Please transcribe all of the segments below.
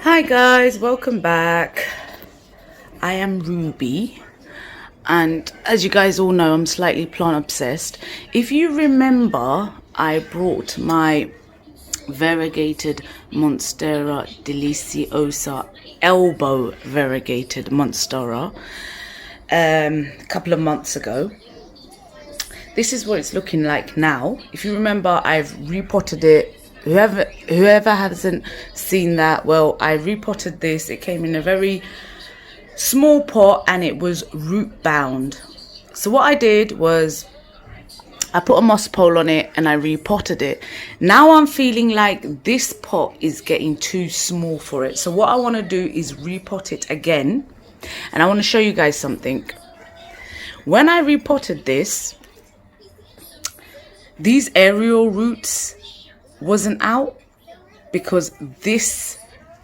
Hi guys, welcome back. I am Ruby, and as you guys all know, I'm slightly plant obsessed. If you remember, I brought my variegated Monstera Deliciosa elbow variegated Monstera a couple of months ago. This is what it's looking like now. If you remember, I've repotted it. Whoever hasn't seen that, well, I repotted this. It came in a very small pot and it was root bound. So what I did was I put a moss pole on it and I repotted it. Now I'm feeling like this pot is getting too small for it. So what I want to do is repot it again. And I want to show you guys something. When I repotted this, these aerial roots wasn't out because this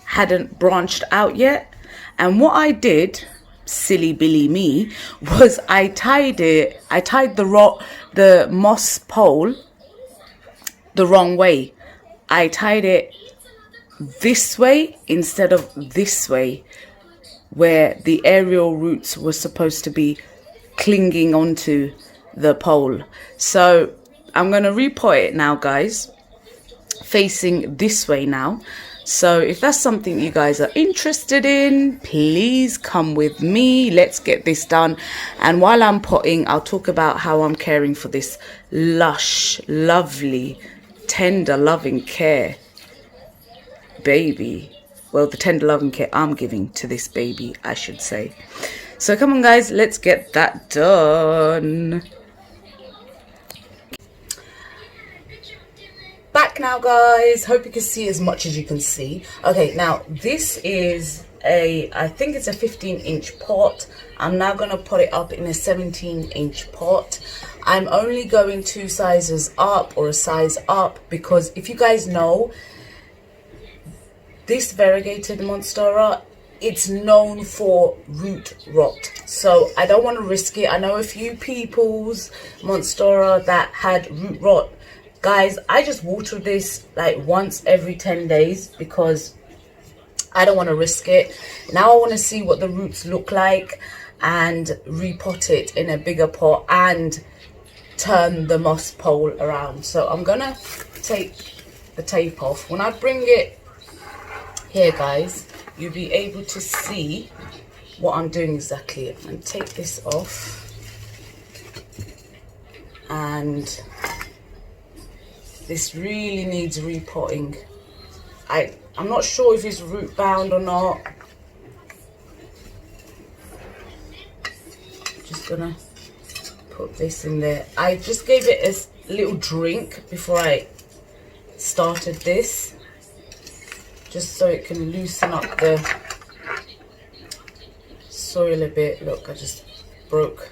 hadn't branched out yet. And what I did, silly Billy me, was I tied the moss pole the wrong way. I tied it this way instead of this way, where the aerial roots were supposed to be clinging onto the pole. So I'm going to repot it now, guys, facing this way now. So if that's something you guys are interested in, please come with me. Let's get this done. And while I'm potting, I'll talk about how I'm caring for this lush, lovely, tender, loving care baby. Well, the tender, loving care I'm giving to this baby, I should say. So come on, guys, let's get that done. Back now, guys. Hope you can see as much as you can see. Okay, now this is I think it's a 15-inch pot. I'm now going to put it up in a 17-inch pot. I'm only going 2 sizes up, or a size up, because if you guys know, this variegated Monstera, it's known for root rot. So I don't want to risk it. I know a few people's Monstera that had root rot. Guys, I just water this like once every 10 days because I don't want to risk it. Now I want to see what the roots look like and repot it in a bigger pot and turn the moss pole around. So I'm going to take the tape off. When I bring it here, guys, you'll be able to see what I'm doing exactly. I'm going to take this off, and this really needs repotting. I'm not sure if it's root bound or not. Just gonna put this in there. I just gave it a little drink before I started this, just so it can loosen up the soil a bit. Look, I just broke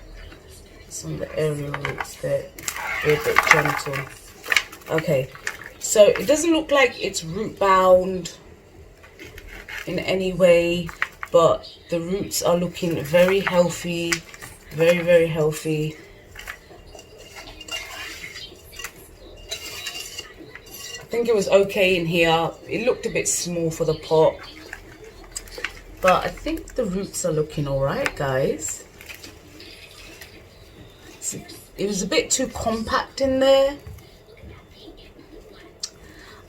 some of the aerial roots there. Be a bit gentle. Okay, so it doesn't look like it's root bound in any way, but the roots are looking very healthy, very, very healthy. I think it was okay in here. It looked a bit small for the pot, but I think the roots are looking all right, guys. It was a bit too compact in there.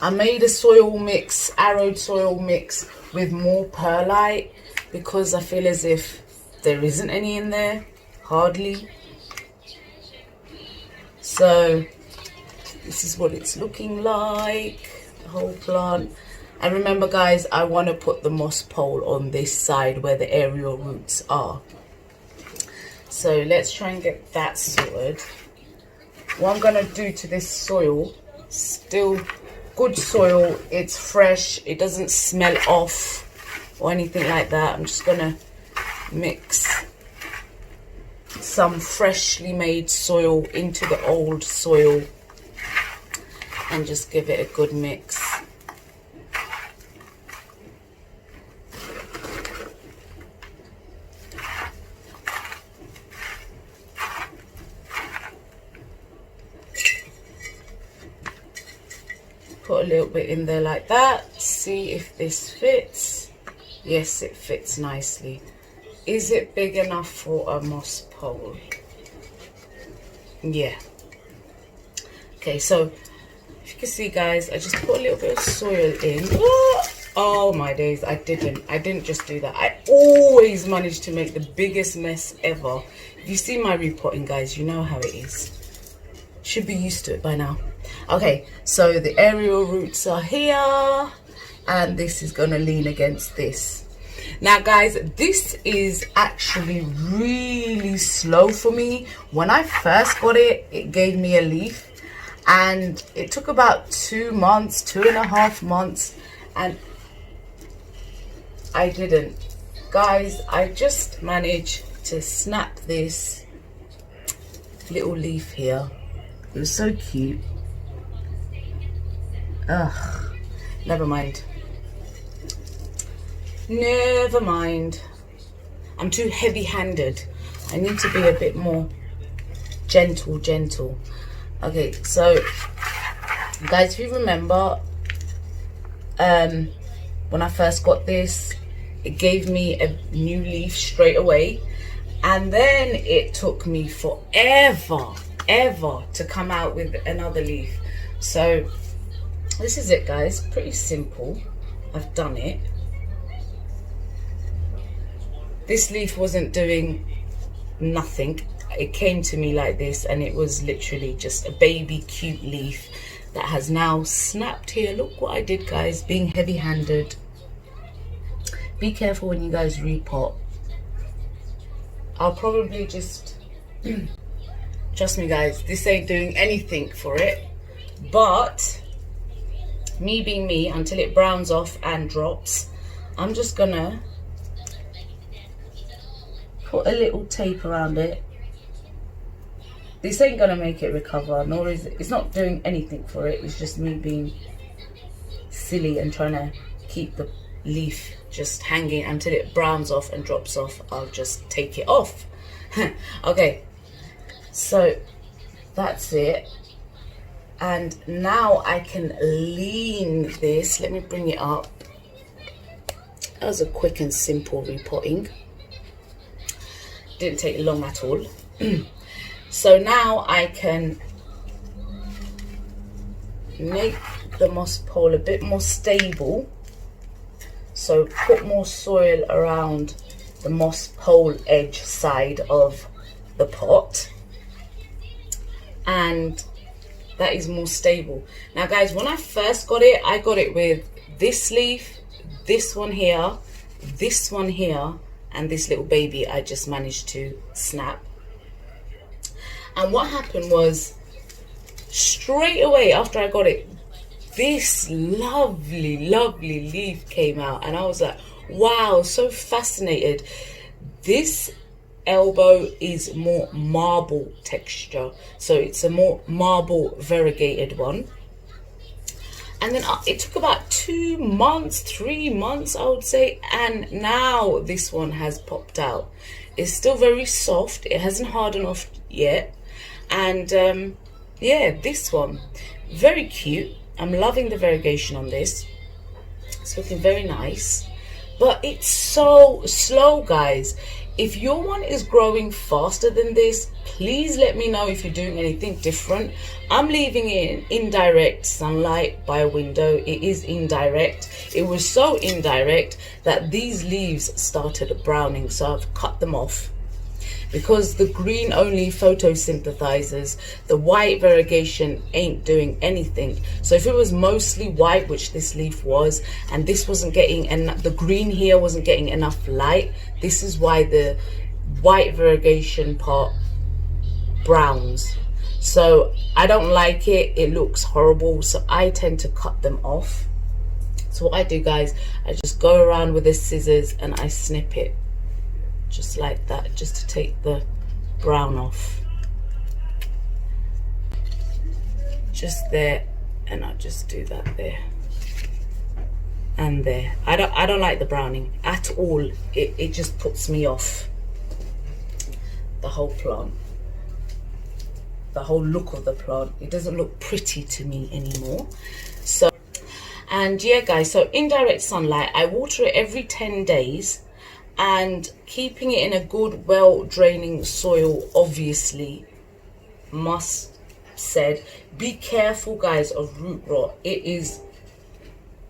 I made a soil mix, arrowed soil mix with more perlite because I feel as if there isn't any in there, hardly. So this is what it's looking like, the whole plant. And remember, guys, I want to put the moss pole on this side where the aerial roots are. So let's try and get that sorted. What I'm going to do to this soil, still good soil, it's fresh, it doesn't smell off or anything like that. I'm just gonna mix some freshly made soil into the old soil and just give it a good mix. Put a put a little bit in there like that. See if this fits. Yes, it fits nicely. Is it big enough for a moss pole? Yeah. Okay, so if you can see, guys, I just put a little bit of soil in. Oh my days, I didn't just do that. I always manage to make the biggest mess ever. If you see my repotting, guys, you know how it is. Should be used to it by now. Okay, so the aerial roots are here, and this is gonna lean against this. Now, guys, this is actually really slow for me. When I first got it, it gave me a leaf, and it took about 2 months, 2.5 months, and I didn't. Guys, I just managed to snap this little leaf here. It was so cute. Ugh, never mind. Never mind. I'm too heavy-handed. I need to be a bit more gentle. Okay, so guys, if you remember, when I first got this, it gave me a new leaf straight away, and then it took me forever to come out with another leaf. So this is it, guys. Pretty simple. I've done it. This leaf wasn't doing nothing. It came to me like this, and it was literally just a baby cute leaf that has now snapped here. Look what I did, guys. Being heavy-handed. Be careful when you guys repot. I'll probably just trust me, guys, this ain't doing anything for it, but me being me, until it browns off and drops, I'm just gonna put a little tape around it. This ain't gonna make it recover, nor is it, it's not doing anything for it. It's just me being silly and trying to keep the leaf just hanging until it browns off and drops off. I'll just take it off. Okay, so that's it. And now I can lean this. Let me bring it up. That was a quick and simple repotting. Didn't take long at all. So now I can make the moss pole a bit more stable. So put more soil around the moss pole edge side of the pot, and that is more stable. Now, guys, when I first got it, I got it with this leaf, this one here, and this little baby I just managed to snap. And what happened was, straight away after I got it, this lovely leaf came out, and I was like, wow, so fascinated. This elbow is more marble texture, so it's a more marble variegated one. And then it took about 2 months, 3 months, I would say, and now this one has popped out. It's still very soft, it hasn't hardened off yet, and yeah, this one, very cute. I'm loving the variegation on this. It's looking very nice, but it's so slow, guys. If your one is growing faster than this, please let me know if you're doing anything different. I'm leaving it in indirect sunlight by a window. It is indirect. It was so indirect that these leaves started browning, so I've cut them off, because the green only photosynthesizes. The white variegation ain't doing anything. So if it was mostly white, which this leaf was, and this wasn't getting, and the green here wasn't getting enough light, this is why the white variegation part browns. So I don't like it. It looks horrible, so I tend to cut them off. So what I do, guys, I just go around with the scissors and I snip it just like that, just to take the brown off, just there, and I just do that there and there. I don't like the browning at all. It just puts me off the whole plant, the whole look of the plant. It doesn't look pretty to me anymore. So And yeah guys, so indirect sunlight, I water it every 10 days, and keeping it in a good, well draining soil, obviously must said. Be careful guys of root rot, it is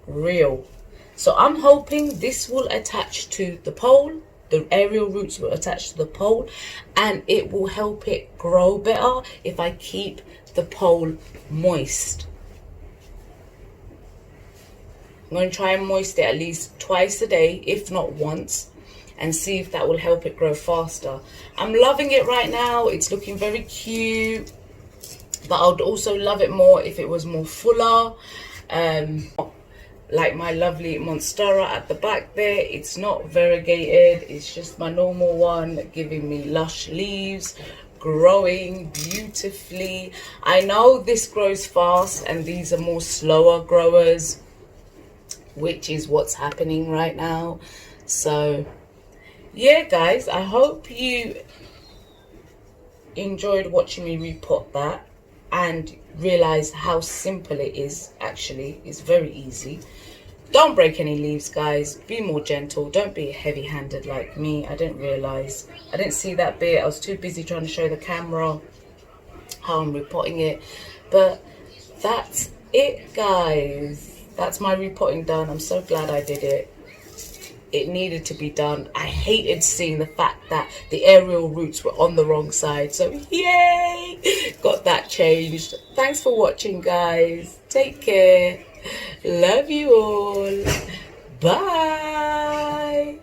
real. So I'm hoping this will attach to the pole, the aerial roots will attach to the pole, and it will help it grow better if I keep the pole moist. I'm going to try and moist it at least twice a day, if not once, and see if that will help it grow faster. I'm loving it right now. It's looking very cute, but I would also love it more if it was more fuller. Like my lovely Monstera at the back there, it's not variegated, it's just my normal one, giving me lush leaves, growing beautifully. I know this grows fast and these are more slower growers, which is what's happening right now. So yeah guys, I hope you enjoyed watching me repot that and realize how simple it is. Actually, it's very easy. Don't break any leaves guys, be more gentle, don't be heavy-handed like me. I didn't realize, I didn't see that bit, I was too busy trying to show the camera how I'm repotting it. But that's it guys, that's my repotting done. I'm so glad I did it. It needed to be done. I hated seeing the fact that the aerial roots were on the wrong side. So yay! Got that changed. Thanks for watching guys. Take care. Love you all. Bye.